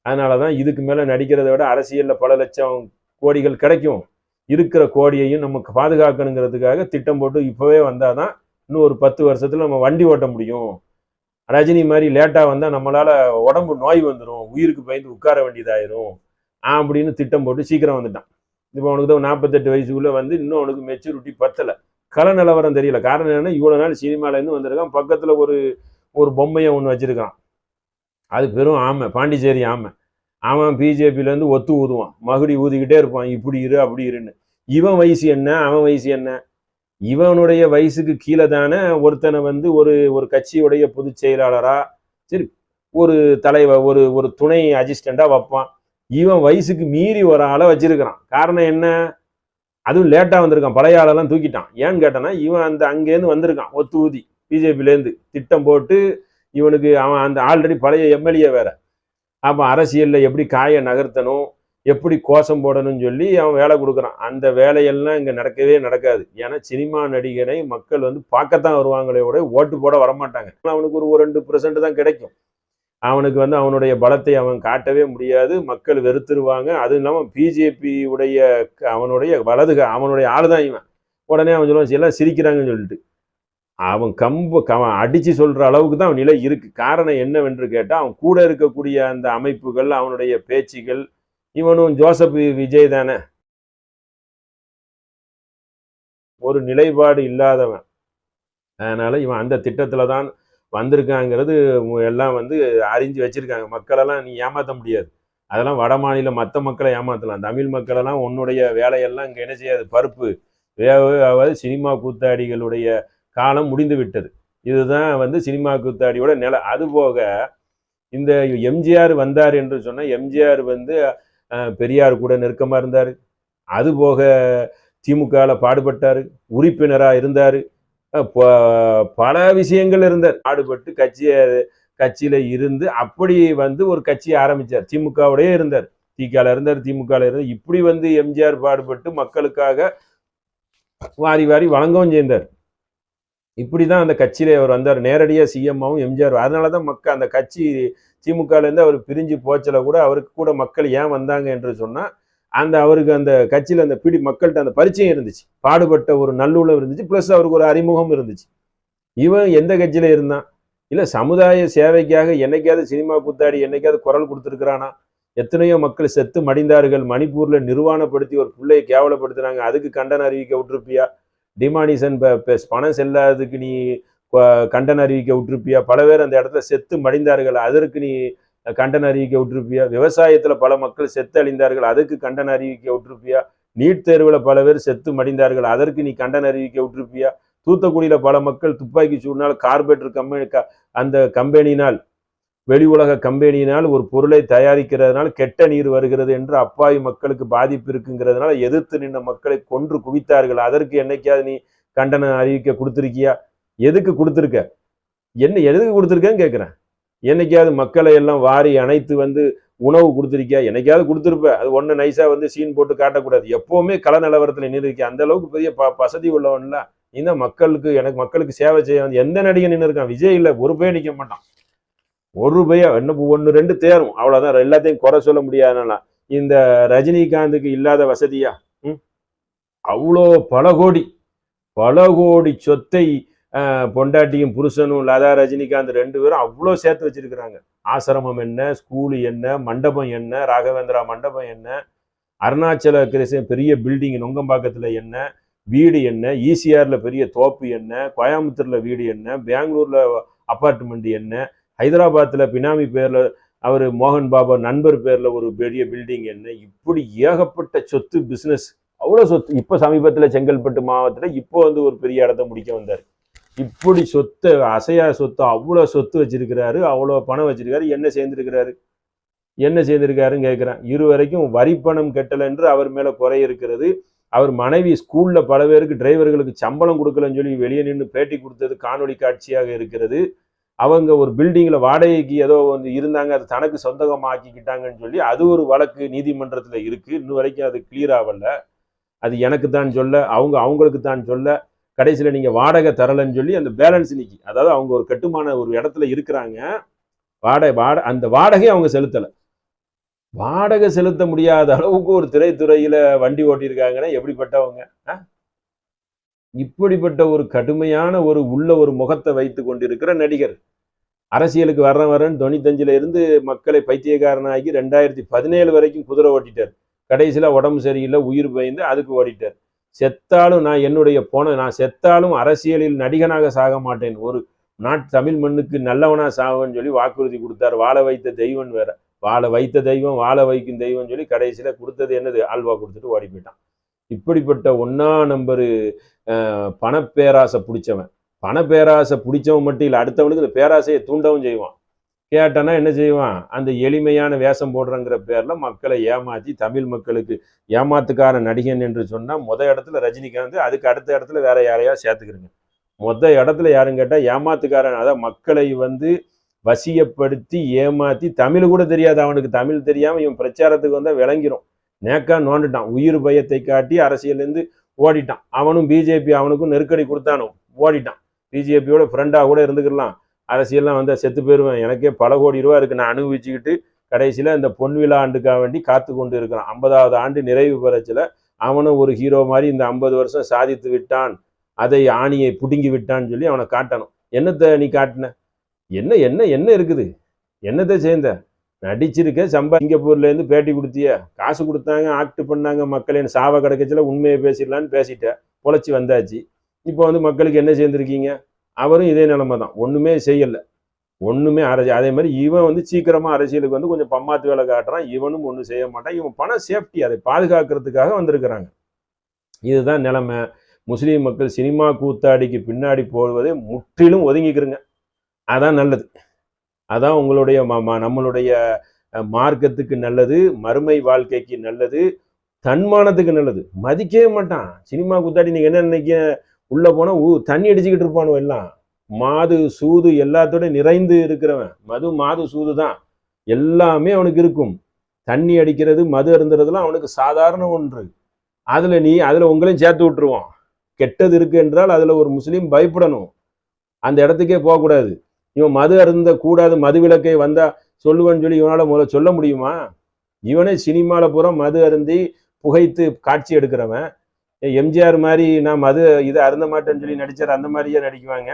Speaker 1: அதனால தான் இதுக்கு மேலே நடிக்கிறத விட அரசியலில் பல லட்சம் கோடிகள் கிடைக்கும், இருக்கிற கோடியையும் நமக்கு பாதுகாக்கணுங்கிறதுக்காக திட்டம் போட்டு இப்போவே வந்தால் தான் இன்னும் ஒரு 10 வருஷத்தில் நம்ம வண்டி ஓட்ட முடியும். ரஜினி மாதிரி லேட்டாக வந்தால் நம்மளால் உடம்பு நோய் வந்துடும், உயிருக்கு பயந்து உட்கார வேண்டியதாயிரும் அப்படின்னு திட்டம் போட்டு சீக்கிரம் வந்துட்டான். இப்போ அவனுக்கு தான் 48 வயசுக்குள்ளே வந்து இன்னும் அவனுக்கு மெச்சூரிட்டி பத்தலை, கள நிலவரம் தெரியல. காரணம் என்னன்னா, இவ்வளோ நாள் சினிமாலேருந்து வந்திருக்கான், பக்கத்தில் ஒரு பொம்மையை ஒன்று வச்சிருக்கான், அது பெரும் ஆமை, பாண்டிச்சேரி ஆமை. அவன் பிஜேபியிலேருந்து ஒத்து ஊதுவான், மகுடி ஊதிக்கிட்டே இருப்பான், இப்படி இரு அப்படி இருன்னு. இவன் வயசு என்ன, அவன் வயசு என்ன? இவனுடைய வயசுக்கு கீழே தானே ஒருத்தனை வந்து ஒரு கட்சியுடைய பொதுச் செயலாளரா, சரி ஒரு தலைவர், ஒரு துணை அசிஸ்டண்டா வைப்பான். இவன் வயசுக்கு மீறி ஒரு ஆளை வச்சிருக்கிறான். காரணம் என்ன? அதுவும் லேட்டா வந்திருக்கான், பழைய ஆளெல்லாம் தூக்கிட்டான். ஏன்னு கேட்டானா, இவன் அங்கேருந்து வந்திருக்கான் ஒத்து ஊதி, பிஜேபியிலேருந்து திட்டம் போட்டு. இவனுக்கு அவன் ஆல்ரெடி பழைய எம்எல்ஏ வேற. அப்போ அரசியலில் எப்படி காயை நகர்த்தணும், எப்படி கோஷம் போடணும்னு சொல்லி அவன் வேலை கொடுக்குறான். அந்த வேலையெல்லாம் இங்கே நடக்கவே நடக்காது. ஏன்னா சினிமா நடிகனை மக்கள் வந்து பார்க்கத்தான் வருவாங்களே விட ஓட்டு போட வரமாட்டாங்க. அவனுக்கு ஒரு 2% தான் கிடைக்கும். அவனுக்கு வந்து அவனுடைய பலத்தை அவன் காட்டவே முடியாது, மக்கள் வெறுத்துருவாங்க. அதுவும் இல்லாமல் பிஜேபி உடைய அவனுடைய அவனுடைய ஆள் தான் இவன். உடனே அவன் சொல்லுவான் எல்லாம் சிரிக்கிறாங்கன்னு சொல்லிட்டு அவன் அடிச்சு சொல்ற அளவுக்கு தான் அவன் நிலை இருக்கு. காரணம் என்னவென்று கேட்டால் அவன் கூட இருக்கக்கூடிய அந்த அமைப்புகள், அவனுடைய பேச்சுகள், இவனும் ஜோசப் விஜய் தானே, ஒரு நிலைப்பாடு இல்லாதவன். அதனால இவன் அந்த திட்டத்துல தான் வந்திருக்காங்கிறது எல்லாம் வந்து அறிஞ்சு வச்சிருக்காங்க. மக்களெல்லாம் நீ ஏமாற்ற முடியாது. அதெல்லாம் வட மாநில மற்ற மக்களை ஏமாற்றலாம். தமிழ் மக்களெல்லாம் உன்னுடைய வேலையெல்லாம் இங்கே என்ன செய்யாது, பருப்பு வேவது. சினிமா கூத்தாடிகளுடைய காலம் முடிந்து விட்டது. இதுதான் வந்து சினிமா கூத்தாடியோட நிலை. அதுபோக இந்த எம்ஜிஆர் வந்தார் என்று சொன்னால் எம்ஜிஆர் வந்து பெரியார் கூட நெருக்கமாக இருந்தார். அதுபோக திமுகவில் பாடுபட்டார், உறுப்பினராக இருந்தார், பல விஷயங்கள் இருந்தார். பாடுபட்டு கட்சியில இருந்து அப்படி வந்து ஒரு கட்சியை ஆரம்பிச்சார். திமுகவுடைய இருந்தார், திகால இருந்தார், திமுகவில் இருந்தார். இப்படி வந்து எம்ஜிஆர் பாடுபட்டு மக்களுக்காக வாரி வாரி வழங்கவும் செய்தார். இப்படிதான் அந்த கட்சியில அவர் வந்தார். நேரடியாக சிஎம்மாவும் எம்ஜிஆர். அதனாலதான் மக்கள் அந்த கட்சி திமுகலேருந்து அவர் பிரிஞ்சு போச்சல கூட அவருக்கு கூட மக்கள் ஏன் வந்தாங்க என்று சொன்னா அவருக்கு அந்த கட்சியில் அந்த மக்கள்கிட்ட அந்த பரிச்சயம் இருந்துச்சு, பாடுபட்ட ஒரு நல்லுள்ளம் இருந்துச்சு, பிளஸ் அவருக்கு ஒரு அறிமுகம் இருந்துச்சு. இவன் எந்த கட்சியில இருந்தான்? இல்லை சமுதாய சேவைக்காக என்னைக்காவது சினிமா கூத்தாடி என்னைக்காவது குரல் கொடுத்துருக்கிறானா? எத்தனையோ மக்கள் செத்து மடிந்தார்கள். மணிப்பூர்ல நிர்வாணப்படுத்தி ஒரு பிள்ளையை கேவலப்படுத்தினாங்க, அதுக்கு கண்டனம் அறிவிக்க விட்டுருப்பியா? டிமானிசன் பணம் செல்லாததுக்கு நீ கண்டனம் அறிவிக்க விட்டுருப்பியா? பல பேர் அந்த இடத்துல செத்து மடிந்தார்கள், அதற்கு நீ கண்டனம் அறிவிக்க விட்டுருப்பியா? விவசாயத்துல பல மக்கள் செத்து அழிந்தார்கள், அதுக்கு கண்டனம் அறிவிக்க விட்டுருப்பியா? நீட் தேர்வுல பல பேர் செத்து மடிந்தார்கள், அதற்கு நீ கண்டனம் அறிவிக்க விட்டுருப்பியா? தூத்துக்குடியில பல மக்கள் துப்பாக்கி சூடினால் கார்பரேட்டர் கம்பெனி அந்த கம்பெனியினால், வெளி உலக கம்பெனியினால் ஒரு பொருளை தயாரிக்கிறதுனால கெட்ட நீர் வருகிறது என்று அப்பாவி மக்களுக்கு பாதிப்பு இருக்குங்கிறதுனால எதிர்த்து நின்ற மக்களை கொன்று குவித்தார்கள், அதற்கு என்னைக்காவது நீ கண்டனம் அறிவிக்க கொடுத்துருக்கியா? எதுக்கு கொடுத்துருக்க? எதுக்கு கொடுத்துருக்கேன்னு கேட்குறேன். என்னைக்காவது மக்களை எல்லாம் வாரி அணைத்து வந்து உணவு கொடுத்துருக்கியா? என்னைக்காவது கொடுத்துருப்ப. அது ஒன்று நைஸா வந்து சீன் போட்டு காட்டக்கூடாது. எப்பவுமே கள நிலவரத்தில் நின்று இருக்கியா? அந்த அளவுக்கு பெரிய வசதி உள்ளவன்ல. இந்த மக்களுக்கு சேவை செய்ய எந்த நடிகை நின்று இருக்கான்? விஜய் இல்லை, ஒரு பையன் நிற்க மாட்டான். ஒரு பையன் என்ன 1-2 தேரும், அவ்வளவுதான். எல்லாத்தையும் குறை சொல்ல முடியாதுனால இந்த ரஜினிகாந்துக்கு இல்லாத வசதியா? அவ்வளோ பல கோடி சொத்தை பொண்டாட்டியும் புருஷனும் லதா ரஜினிகாந்த் 2 பேரும் அவ்வளோ சேர்த்து வச்சிருக்கிறாங்க. ஆசிரமம் என்ன, ஸ்கூலு என்ன, மண்டபம் என்ன, ராகவேந்திரா மண்டபம் என்ன, அருணாச்சல கிருஷ்ணன் பெரிய பில்டிங் நுங்கம்பாக்கத்தில் என்ன, வீடு என்ன, ஈசிஆர்ல பெரிய தோப்பு என்ன, கோயம்புத்தூர்ல வீடு என்ன, பெங்களூர்ல அப்பார்ட்மெண்ட் என்ன, ஹைதராபாத்தில் பினாமி பேர்ல அவர் மோகன் பாபா நண்பர் பேர்ல ஒரு பெரிய பில்டிங் என்ன, இப்படி ஏகப்பட்ட சொத்து, பிசினஸ், அவ்வளோ சொத்து. இப்போ சமீபத்தில் செங்கல்பட்டு மாவட்டத்தில் இப்போ வந்து ஒரு பெரிய இடத்த முடிக்க வந்தார். இப்படி சொத்து, அசையா சொத்து, அவ்வளோ சொத்து வச்சிருக்கிறாரு, அவ்வளோ பணம் வச்சிருக்காரு. என்ன செய்திருக்காருன்னு கேட்குறேன். இதுவரைக்கும் வரி பணம் கட்டலை என்று அவர் மேலே குறை இருக்கிறது. அவர் மனைவி ஸ்கூல்ல பல பேருக்கு டிரைவர்களுக்கு சம்பளம் கொடுக்கலன்னு சொல்லி வெளியே நின்று பேட்டி கொடுத்தது காணொலி காட்சியாக இருக்கிறது. அவங்க ஒரு பில்டிங்ல வாடகைக்கு ஏதோ வந்து இருந்தாங்க, அது தனக்கு சொந்தமாக்கிக்கிட்டாங்கன்னு சொல்லி அது ஒரு வழக்கு நீதிமன்றத்தில் இருக்கு. இன்னும் வரைக்கும் அது கிளியர் ஆகல. அது எனக்கு தான் சொல்ல, அவங்களுக்கு தான் சொல்ல, கடைசியில் நீங்கள் வாடகை தரலன்னு சொல்லி அந்த பேலன்ஸ் நிற்கி. அதாவது அவங்க ஒரு கட்டுமான ஒரு இடத்துல இருக்கிறாங்க, அந்த வாடகை அவங்க செலுத்தலை. வாடகை செலுத்த முடியாத அளவுக்கு ஒரு திரைத்துறையில வண்டி ஓட்டியிருக்காங்கன்னா எப்படிப்பட்டவங்க? இப்படிப்பட்ட ஒரு கடுமையான ஒரு முகத்தை வைத்து கொண்டிருக்கிற நடிகர் அரசியலுக்கு வரேன்னு 95 இருந்து மக்களை பைத்தியக்காரனாகி 2017 வரைக்கும் குதிரை ஓட்டிட்டார். கடைசியில உடம்பு சரியில்லை, உயிர் பயந்து அதுக்கு ஓடிட்டார். செத்தாலும் நான் செத்தாலும் அரசியலில் நடிகனாக சாக மாட்டேன், ஒரு தமிழ் மண்ணுக்கு நல்லவனா சாகன்னு சொல்லி வாக்குறுதி கொடுத்தார். வாழ வைத்த தெய்வம் வேற, வாழ வைக்கும் தெய்வம் சொல்லி கடைசியில கொடுத்தது என்னது? ஆல்வா கொடுத்துட்டு ஓடி போயிட்டான். இப்படிப்பட்ட 1ஆம் நம்பரு பணப்பேராசை பிடிச்சவன் மட்டும் இல்லை, அடுத்தவனுக்கு இந்த பேராசையை தூண்டவும் செய்வான். கேட்டானா என்ன செய்வான்? அந்த எளிமையான வேஷம் போடுறங்கிற பேர்ல மக்களை ஏமாற்றி, தமிழ் மக்களுக்கு ஏமாத்துக்கார நடிகன் என்று சொன்னா இடத்துல ரஜினிகாந்த், அதுக்கு அடுத்த இடத்துல வேற யாரையா சேர்த்துக்கிறீங்க. இடத்துல யாருன்னு கேட்டா ஏமாத்துக்காரன். அதான் மக்களை வந்து வசியப்படுத்தி ஏமாத்தி, தமிழ் கூட தெரியாது அவனுக்கு, தமிழ் தெரியாம இவன் பிரச்சாரத்துக்கு வந்தா விளங்கிரும். நேக்கா நோண்டுட்டான், உயிர் பயத்தை காட்டி அரசியலேருந்து ஓடிட்டான். அவனும் பிஜேபி அவனுக்கும் நெருக்கடி கொடுத்தானோ ஓடிட்டான். பிஜேபியோட ஃப்ரெண்டா கூட இருந்துக்கலாம், அரசியல்லாம் வந்தால் செத்து போயிடுவேன், எனக்கே பல கோடி ரூபா இருக்குது, நான் அனுபவிச்சுக்கிட்டு கடைசியில் இந்த பொன்விழா ஆண்டுக்காக வேண்டி காத்து கொண்டு இருக்கிறான். 50வது ஆண்டு நிறைவு பெறச்சில் அவனும் ஒரு ஹீரோ மாதிரி இந்த 50 வருஷம் சாதித்து விட்டான், அதை ஆணியை பிடுங்கி விட்டான்னு சொல்லி அவனை காட்டணும். என்னத்தை நீ காட்டின? என்ன என்ன என்ன இருக்குது? என்னத்தை சேர்ந்த? நடிச்சிருக்க, சிங்கப்பூர்லேருந்து பேட்டி கொடுத்திய, காசு கொடுத்தாங்க, ஆக்ட் பண்ணாங்க, மக்களின் சாவ கிடக்கச்சில் உண்மையை பேசிடலான்னு பேசிட்ட, பொழைச்சி வந்தாச்சு. இப்போ வந்து மக்களுக்கு என்ன சேர்ந்துருக்கீங்க? அவரும் இதே நிலைமை தான், ஒன்றுமே செய்யலை, ஒன்றுமே அதே மாதிரி இவன் வந்து சீக்கிரமாக அரசியலுக்கு வந்து கொஞ்சம் பம்மாத்து வேலை காட்டுறான், இவனும் ஒன்றும் செய்ய மாட்டான். இவன் பண சேஃப்டி, அதை பாதுகாக்கிறதுக்காக வந்திருக்கிறாங்க. இதுதான் நிலைமை. முஸ்லீம் மக்கள் சினிமா கூத்தாடிக்கு பின்னாடி போவதை முற்றிலும் ஒதுங்கிக்கிறங்க, அதான் நல்லது. அதான் உங்களுடைய நம்மளுடைய மார்க்கத்துக்கு நல்லது, மறுமை வாழ்க்கைக்கு நல்லது, தன்மானத்துக்கு நல்லது. மதிக்கவே மாட்டான் சினிமா கூத்தாடி. நீங்க என்ன நினைக்க, உள்ள போனா தண்ணி அடிச்சுக்கிட்டு இருப்பானு, எல்லாம் மாது சூது எல்லாத்தோட நிறைந்து இருக்கிறவன். மாது சூது தான் எல்லாமே அவனுக்கு இருக்கும். தண்ணி அடிக்கிறது, மது அருந்துறதுலாம் அவனுக்கு சாதாரண ஒன்று. அதுல உங்களையும் சேர்த்து விட்டுருவான். கெட்டது இருக்கு என்றால் அதுல ஒரு முஸ்லீம் பயப்படணும், அந்த இடத்துக்கே போகக்கூடாது. இவன் மது அருந்த கூடாது, மது விலக்கை வந்தா சொல்லுவேன்னு சொல்லி இவனால முதல்ல சொல்ல முடியுமா? இவனே சினிமாவில் பூரா மது அருந்தி புகைத்து காட்சி எடுக்கிறவன். எம்ஜிஆர் மாதிரி நான் மது இதை அருந்த மாட்டேன்னு சொல்லி நடிச்சார், அந்த மாதிரியே நடிக்குவாங்க.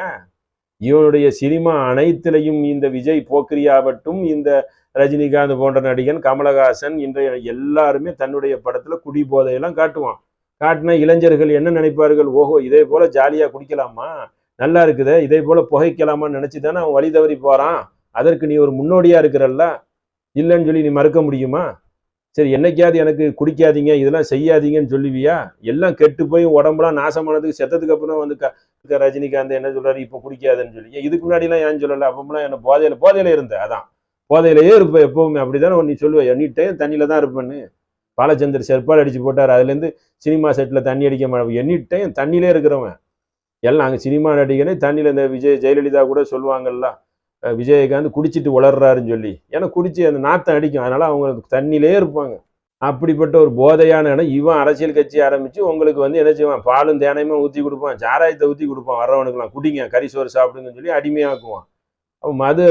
Speaker 1: இவனுடைய சினிமா அனைத்திலையும் இந்த விஜய் போக்கிரியாகட்டும், இந்த ரஜினிகாந்த் போன்ற நடிகன், கமலஹாசன், இன்றைய எல்லாருமே தன்னுடைய படத்துல குடி போதையெல்லாம் காட்டுவான். காட்டினா இளைஞர்கள் என்ன நினைப்பார்கள்? ஓஹோ, இதே போல ஜாலியா குடிக்கலாமா, நல்லா இருக்குதே, இதே போல புகைக்கலாமான்னு நினைச்சுதானே அவன் வழி தவறி போறான். அதற்கு நீ ஒரு முன்னோடியா இருக்கிறல்ல, இல்லைன்னு சொல்லி நீ மறுக்க முடியுமா? சரி, என்னைக்காவது எனக்கு குடிக்காதீங்க, இதெல்லாம் செய்யாதீங்கன்னு சொல்லுவியா? எல்லாம் கெட்டு போய் உடம்புலாம் நாசமானதுக்கு செத்ததுக்கு அப்புறம் வந்து ரஜினிகாந்த் என்ன சொல்றாரு, இப்போ குடிக்காதுன்னு சொல்லி. இதுக்கு முன்னாடிலாம் ஏன் சொல்லலை? அப்பமெல்லாம் என்ன போதையில இருந்த? அதான் போதையிலேயே இருப்ப எப்பவுமே, அப்படிதானே நீ சொல்லுவ, எண்ணிட்டையும் தண்ணியில தான் இருப்பேன்னு. பாலச்சந்தர் செருப்பால் அடிச்சு போட்டார், அதுலேருந்து சினிமா செட்டில் தண்ணி அடிக்க மாட்டேன், எண்ணிட்டையும் தண்ணியிலே இருக்கிறவன். எல்லாம் அங்கே சினிமா நடிகனே தண்ணியில், இந்த ஜெயலலிதா கூட சொல்லுவாங்கல்ல, விஜயகாந்த் குடிச்சிட்டு வளர்றாருன்னு சொல்லி. ஏன்னா குடிச்சு அந்த நாத்தம் அடிக்கும், அதனால அவங்க தண்ணியிலே இருப்பாங்க. அப்படிப்பட்ட ஒரு போதையான இடம். இவன் அரசியல் கட்சி ஆரம்பிச்சு உங்களுக்கு வந்து என்ன செய்வான், பாலும் தேனையுமே ஊற்றி கொடுப்பான், சாராயத்தை ஊற்றி கொடுப்பான், வர்றவனுக்குலாம் குடிங்க, கறிசோறு சாப்பிடுங்கன்னு சொல்லி அடிமையாக்குவான். அப்போ மது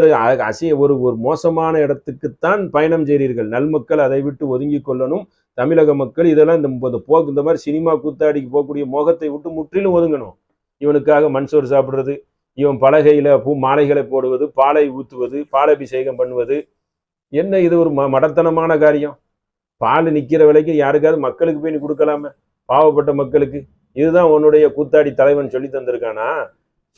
Speaker 1: ஒரு மோசமான இடத்துக்குத்தான் பயணம் செய்கிறீர்கள். நல்மக்கள் அதை விட்டு ஒதுங்கி கொள்ளணும். தமிழக மக்கள் இதெல்லாம் இந்த மாதிரி சினிமா கூத்தாடிக்கு போகக்கூடிய மோகத்தை விட்டு முற்றிலும் ஒதுங்கணும். இவனுக்காக மண்சோறு சாப்பிட்றது, இவன் பலகையில் மாலைகளை போடுவது, பாலை ஊற்றுவது, பாலபிஷேகம் பண்ணுவது, என்ன இது ஒரு மடத்தனமான காரியம்? பால் நிற்கிற விலைக்கு யாருக்காவது மக்களுக்கு போய் நீ கொடுக்கலாமே, பாவப்பட்ட மக்களுக்கு. இதுதான் உன்னுடைய கூத்தாடி தலைவன் சொல்லி தந்திருக்கானா?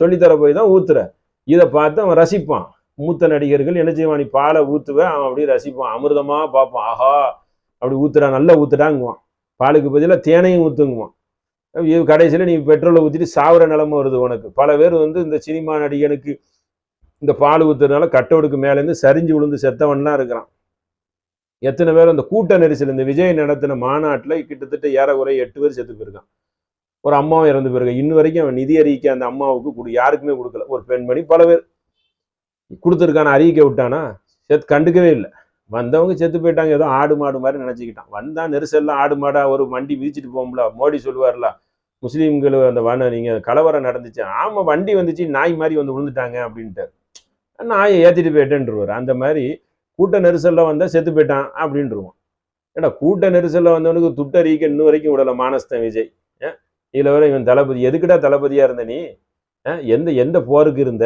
Speaker 1: சொல்லித்தர போய் தான் ஊத்துற. இதை பார்த்து அவன் ரசிப்பான். மூத்த நடிகர்கள் என்ன செய்வான், நீ பாலை ஊற்றுவேன், அவன் அப்படியே ரசிப்பான், அமிர்தமா பார்ப்பான். ஆஹா, அப்படி ஊத்துறான், நல்லா ஊத்துட்டாங்குவான். பாலுக்கு பதிலாக தேனையும் ஊத்துங்குவான். கடைசியில் நீ பெட்ரோலை ஊற்றிட்டு சாவர நிலைமை வருது உனக்கு. பல பேர் வந்து இந்த சினிமா நடிகனுக்கு இந்த பால் ஊத்துறதுனால கட்டோடுக்கு மேலேருந்து சரிஞ்சு விழுந்து செத்தவன்லாம் இருக்கிறான். எத்தனை பேர் அந்த கூட்ட நெரிசல், இந்த விஜய் நடத்தின மாநாட்டில் கிட்டத்தட்ட ஏறக்குறை 8 பேர் செத்து போயிருக்கான். ஒரு அம்மாவும் இறந்து போயிருக்கான். இன்ன வரைக்கும் அவன் நிதி அறிக்கை அந்த அம்மாவுக்கு யாருக்குமே கொடுக்கல. ஒரு பெண்மணி பல பேர் கொடுத்துருக்கான, அறிக்கை விட்டானா, கண்டுக்கவே இல்லை. வந்தவங்க செத்து போயிட்டாங்க, ஏதோ ஆடு மாடு மாதிரி நினைச்சுக்கிட்டான். வந்தா நெரிசல்லாம் ஆடு மாடா ஒரு வண்டி மிதிச்சுட்டு போகும்ல, மோடி சொல்லுவார்ல, முஸ்லீம்கள் அந்த நீங்க கலவரம் நடந்துச்சு, ஆமா வண்டி வந்துச்சு, நாய் மாதிரி வந்து விழுந்துட்டாங்க அப்படின்ட்டு, நாயை ஏற்றிட்டு போயிட்டேன்ருவார். அந்த மாதிரி கூட்ட நெரிசல்ல வந்தா செத்து போயிட்டான் அப்படின்ட்டுருவான். ஏன்னா கூட்ட நெரிசல்ல வந்தவனுக்கு துட்டறிக்கை இன்னும் வரைக்கும் விடல மானஸ்தன் விஜய். இதுல வர இவன் தளபதி, எதுக்குடா தளபதியா இருந்த நீ? எந்த போருக்கு இருந்த?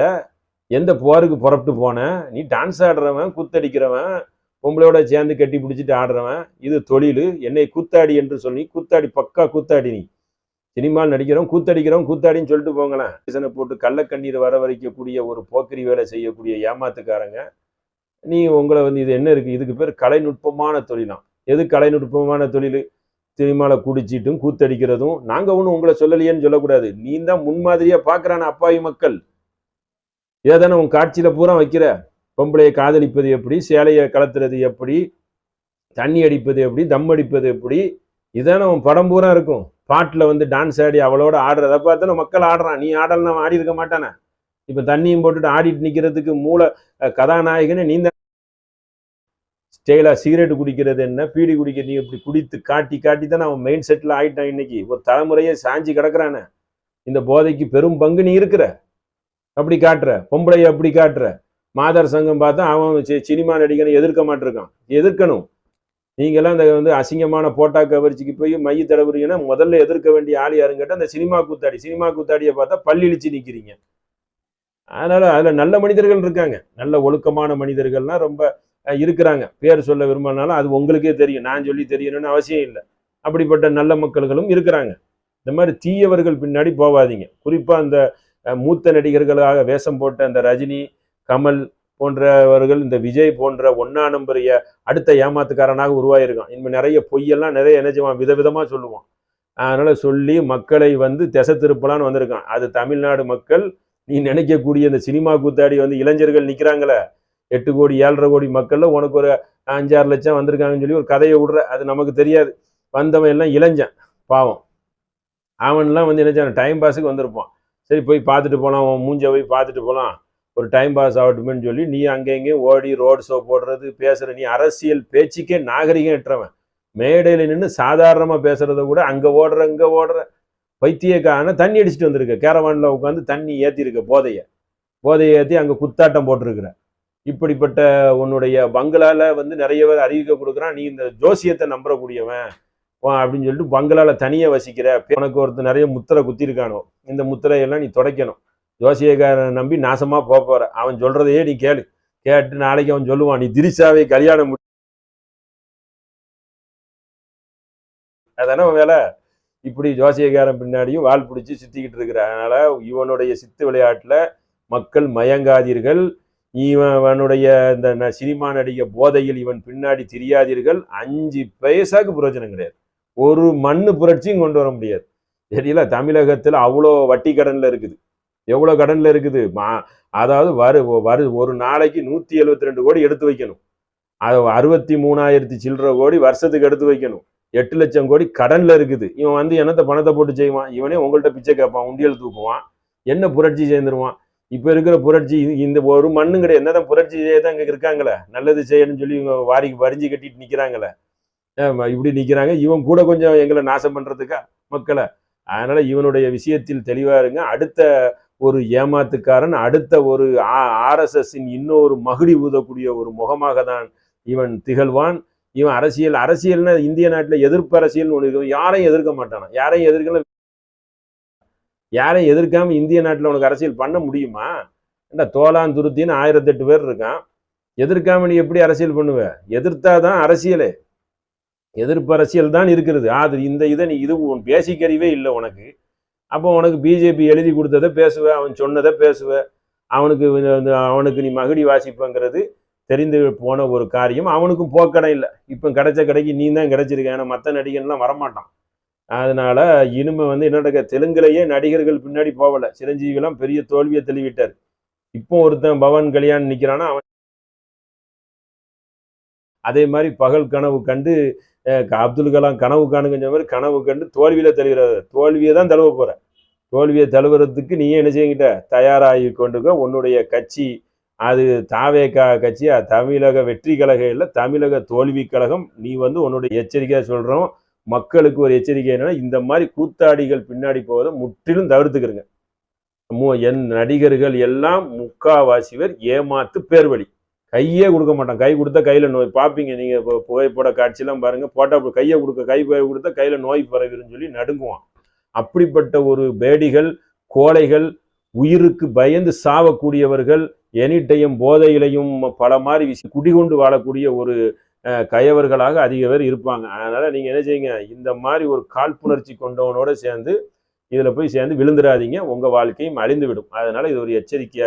Speaker 1: எந்த போருக்கு புறப்பட்டு போன நீ? டான்ஸ் ஆடுறவன், கூத்தடிக்கிறவன், பொம்பளையோட சேர்ந்து கட்டி பிடிச்சிட்டு ஆடுறவன், இது தொழில். என்னை கூத்தாடி என்று சொல்லி, கூத்தாடி, பக்கா கூத்தாடி. நீ சினிமாவில் நடிக்கிறவன் கூத்தடிக்கிறவன் கூத்தாடின்னு சொல்லிட்டு போங்களேன். சீசனை போட்டு கள்ளக்கண்ணீர் வர வரைக்கக்கூடிய ஒரு போக்கிரி வேலை செய்யக்கூடிய ஏமாத்துக்காரங்க நீ. உங்களை வந்து இது என்ன இருக்கு? இதுக்கு பேர் கலைநுட்பமான தொழிலாம். எது கலைநுட்பமான தொழில்? சினிமாவில் குடிச்சிட்டும் கூத்தடிக்கிறதும். நாங்க ஒன்றும் உங்களை சொல்லலையேன்னு சொல்லக்கூடாது. நீ தான் முன்மாதிரியா பார்க்குறான அப்பாவி மக்கள். ஏதானே உன் காட்சியில பூரா வைக்கிற, பொம்பளையை காதலிப்பது எப்படி, சேலையை கலத்துறது எப்படி, தண்ணி அடிப்பது எப்படி, தம் அடிப்பது எப்படி, இதானே உன் படம் பூரா இருக்கும். பாட்டில் வந்து டான்ஸ் ஆடி அவளோட ஆடுறத பார்த்தானே மக்கள் ஆடுறான். நீ ஆடலன்னா ஆடி இருக்க மாட்டானே. இப்போ தண்ணியும் போட்டுட்டு ஆடிட்டு நிற்கிறதுக்கு மூல கதாநாயகனே நீ தான். ஸ்டெயிலா சிகரெட் குடிக்கிறது என்ன, பீடி குடிக்கிறது, நீ இப்படி குடித்து காட்டி காட்டி தானே அவன் மெயின் செட்டில் ஆகிட்டான். இன்னைக்கு ஒரு தலைமுறையே சாஞ்சி கிடக்குறானே. இந்த போதைக்கு பெரும் பங்கு நீ இருக்கிற. அப்படி காட்டுற, பொம்பளையை அப்படி காட்டுற. மாதர் சங்கம் பார்த்தா அவன் சினிமா நடிகனை எதிர்க்க மாட்டிருக்கான். எதிர்க்கணும். நீங்கெல்லாம் இந்த அசிங்கமான போட்டா கவர்ச்சிக்கு போய் மைய தடவுறீங்கன்னா முதல்ல எதிர்க்க வேண்டிய ஆள் யாருன்னு கேட்டால் அந்த சினிமா கூத்தாடியை பார்த்தா பல்லிழிச்சு நிற்கிறீங்க. அதனால அதுல நல்ல மனிதர்கள் இருக்காங்க, நல்ல ஒழுக்கமான மனிதர்கள்லாம் ரொம்ப இருக்கிறாங்க. பேர் சொல்ல விரும்பினாலும் அது உங்களுக்கே தெரியும், நான் சொல்லி தெரியணும்னு அவசியம் இல்லை. அப்படிப்பட்ட நல்ல மக்கள்களும் இருக்கிறாங்க. இந்த மாதிரி தீயவர்கள் பின்னாடி போவாதீங்க. குறிப்பா அந்த மூத்த நடிகர்களாக வேஷம் போட்ட அந்த ரஜினி, கமல் போன்றவர்கள், இந்த விஜய் போன்ற ஒன்னா நம்பர் அடுத்த ஏமாத்துக்காரனாக உருவாயிருக்கான். இனிமேல் நிறைய பொய்யெல்லாம் நிறைய என்ன செய்வான், விதவிதமா சொல்லுவான். அதனால சொல்லி மக்களை திசை திருப்பலான்னு வந்திருக்கான். அது தமிழ்நாடு மக்கள் நீ நினைக்கக்கூடிய இந்த சினிமா கூத்தாடி இளைஞர்கள் நிற்கிறாங்களே, 8 கோடி 7.5 கோடி மக்கள்ல உனக்கு ஒரு 5-6 லட்சம் வந்திருக்காங்கன்னு சொல்லி ஒரு கதையை விடுற, அது நமக்கு தெரியாது. வந்தவன் எல்லாம் இளைஞன் பாவம். அவன்லாம் என்ன டைம் பாஸுக்கு வந்திருப்பான். சரி போய் பார்த்துட்டு போகலாம், அவன் மூஞ்ச போய் பார்த்துட்டு போகலாம், ஒரு டைம் பாஸ் ஆகட்டுமேன்னு சொல்லி நீ அங்கெங்கேயும் ஓடி ரோடு ஷோ போடுறது பேசுற. நீ அரசியல் பேச்சுக்கே நாகரிகம் எட்டுறவன். மேடையில் நின்று சாதாரணமாக பேசுறத கூட அங்கே ஓடுற இங்கே ஓடுற பைத்தியக்கான தண்ணி அடிச்சுட்டு வந்திருக்க. கேரவானில் உட்காந்து தண்ணி ஏற்றிருக்க, போதையை ஏற்றி அங்கே குத்தாட்டம் போட்டிருக்கிற. இப்படிப்பட்ட உன்னுடைய பங்களால நிறைய பேர் அறிவிக்க கொடுக்குறான். நீ இந்த ஜோசியத்தை நம்புறக்கூடியவன் அப்படின்னு சொல்லிட்டு பங்களால தனியாக வசிக்கிற. உனக்கு ஒருத்தர் நிறைய முத்திரை குத்திருக்கானோ, இந்த முத்திரையெல்லாம் நீ துடைக்கணும். ஜோசியக்காரனை நம்பி நாசமா போற. அவன் சொல்றதையே நீ கேட்டு நாளைக்கு அவன் சொல்லுவான் நீ திரிசாவை கல்யாணம் அதானே வேலை. இப்படி ஜோசியக்காரன் பின்னாடியும் வால் பிடிச்சி சுத்திக்கிட்டு இருக்கிற. அதனால இவனுடைய சித்து விளையாட்டுல மக்கள் மயங்காதீர்கள். இவனுடைய இந்த சினிமா நடிகை போதையில் இவன் பின்னாடி தெரியாதீர்கள். 5 பைசாக்கு பிரயோஜனம் கிடையாது. ஒரு மண்ணு புரட்சியும் கொண்டு வர முடியாது. தெரியல, தமிழகத்தில் அவ்வளோ வட்டி கடன்ல இருக்குது. எவ்வளோ கடன்ல இருக்குது. அதாவது ஒரு நாளைக்கு 172 கோடி எடுத்து வைக்கணும். அது 63,000 சில்லற கோடி வருஷத்துக்கு எடுத்து வைக்கணும். 8 லட்சம் கோடி கடன்ல இருக்குது. இவன் என்னத்தை பணத்தை போட்டு செய்வான்? இவனே உங்கள்கிட்ட பிச்சை கேட்பான், உண்டியல் தூக்குவான், என்ன புரட்சி சேர்ந்துருவான். இப்ப இருக்கிற புரட்சி இந்த ஒரு மண்ணும் கிடையாது. என்னதான் புரட்சி செய்யதான் இங்க இருக்காங்களே, நல்லது செய்யணும்னு சொல்லி இவங்க வரிஞ்சு கட்டிட்டு நிக்கிறாங்களே, இப்படி நிக்கிறாங்க. இவன் கூட கொஞ்சம் எங்களை நாசம் பண்றதுக்கா மக்களை? அதனால இவனுடைய விஷயத்தில் தெளிவா இருங்க. அடுத்த ஒரு ஏமாத்துக்காரன், அடுத்த ஒரு RSS-இன் இன்னொரு மகுடி ஊதக்கூடிய ஒரு முகமாக தான் இவன் திகழ்வான். இவன் அரசியல்னா இந்திய நாட்டில் எதிர்ப்பு அரசியல் ஒன்று இருக்கும். யாரையும் எதிர்க்க மாட்டானா? யாரையும் எதிர்க்காம இந்திய நாட்டில் உனக்கு அரசியல் பண்ண முடியுமா? தோலான் துருத்தின்னு 1008 பேர் இருக்கான். எதிர்க்காம நீ எப்படி அரசியல் பண்ணுவ? எதிர்த்தாதான் அரசியலே. எதிர்ப்பு அரசியல் தான் இருக்கிறது. அது இது பேசிக் அறிவே இல்லை உனக்கு. அப்போ உனக்கு பிஜேபி எழுதி கொடுத்ததை பேசுவ, அவன் சொன்னதை பேசுவ, அவனுக்கு நீ மகுடி வாசிப்பங்கிறது தெரிந்து போன ஒரு காரியம். அவனுக்கும் போக்கடை இல்லை. இப்போ கிடைச்ச கடைக்கு நீ தான் கிடைச்சிருக்க. ஏன்னா மற்ற நடிகன்லாம் வரமாட்டான். அதனால இனிமே என்ன தெலுங்குலேயே நடிகர்கள் பின்னாடி போகல. சிரஞ்சீவிலாம் பெரிய தோல்வியை தெளிவிட்டார். இப்போ ஒருத்தன் பவன் கல்யாண் நிற்கிறான்னா அவன் அதே மாதிரி பகல் கனவு கண்டு அப்துல் கலாம் கனவு காணுங்கிற மாதிரி கனவு கண்டு தோல்வியில தெளிவுறது. தோல்வியை தான் தழுவ போற. தோல்வியை தழுவுறதுக்கு நீயே என்ன செய்யுங்கிட்ட தயாராகி கொண்டுக்க. உன்னுடைய கட்சி அது தாவேகா கட்சி, தமிழக வெற்றி கழகம் இல்லை, தமிழக தோல்வி கழகம். நீ உன்னுடைய எச்சரிக்கையா சொல்றோம். மக்களுக்கு ஒரு எச்சரிக்கை என்னன்னா, இந்த மாதிரி கூத்தாடிகள் பின்னாடி போவதை முற்றிலும் தவிர்த்துக்கிறங்க. என் நடிகர்கள் எல்லாம் முக்காவாசிவர் ஏமாத்து பேர்வழி. கையே கொடுக்க மாட்டான். கை கொடுத்தா கையில நோய். பார்ப்பீங்க நீங்க புகைப்பட காட்சியெல்லாம் பாருங்க. போட்டா கையை கொடுத்தா கையில நோய் பரவிருன்னு சொல்லி நடுங்குவான். அப்படிப்பட்ட ஒரு பேடிகள், கோழைகள், உயிருக்கு பயந்து சாவக்கூடியவர்கள், எனி டைம் போதையிலையும் பல மாதிரி குடிகொண்டு வாழக்கூடிய ஒரு கயவர்களாக அதிக பேர் இருப்பாங்க. அதனால நீங்க என்ன செய்யுங்க, இந்த மாதிரி ஒரு காழ்ப்புணர்ச்சி கொண்டவனோட சேர்ந்து இதுல போய் சேர்ந்து விழுந்துடாதீங்க. உங்க வாழ்க்கையும் அழிந்து விடும். அதனால இது ஒரு எச்சரிக்கையாக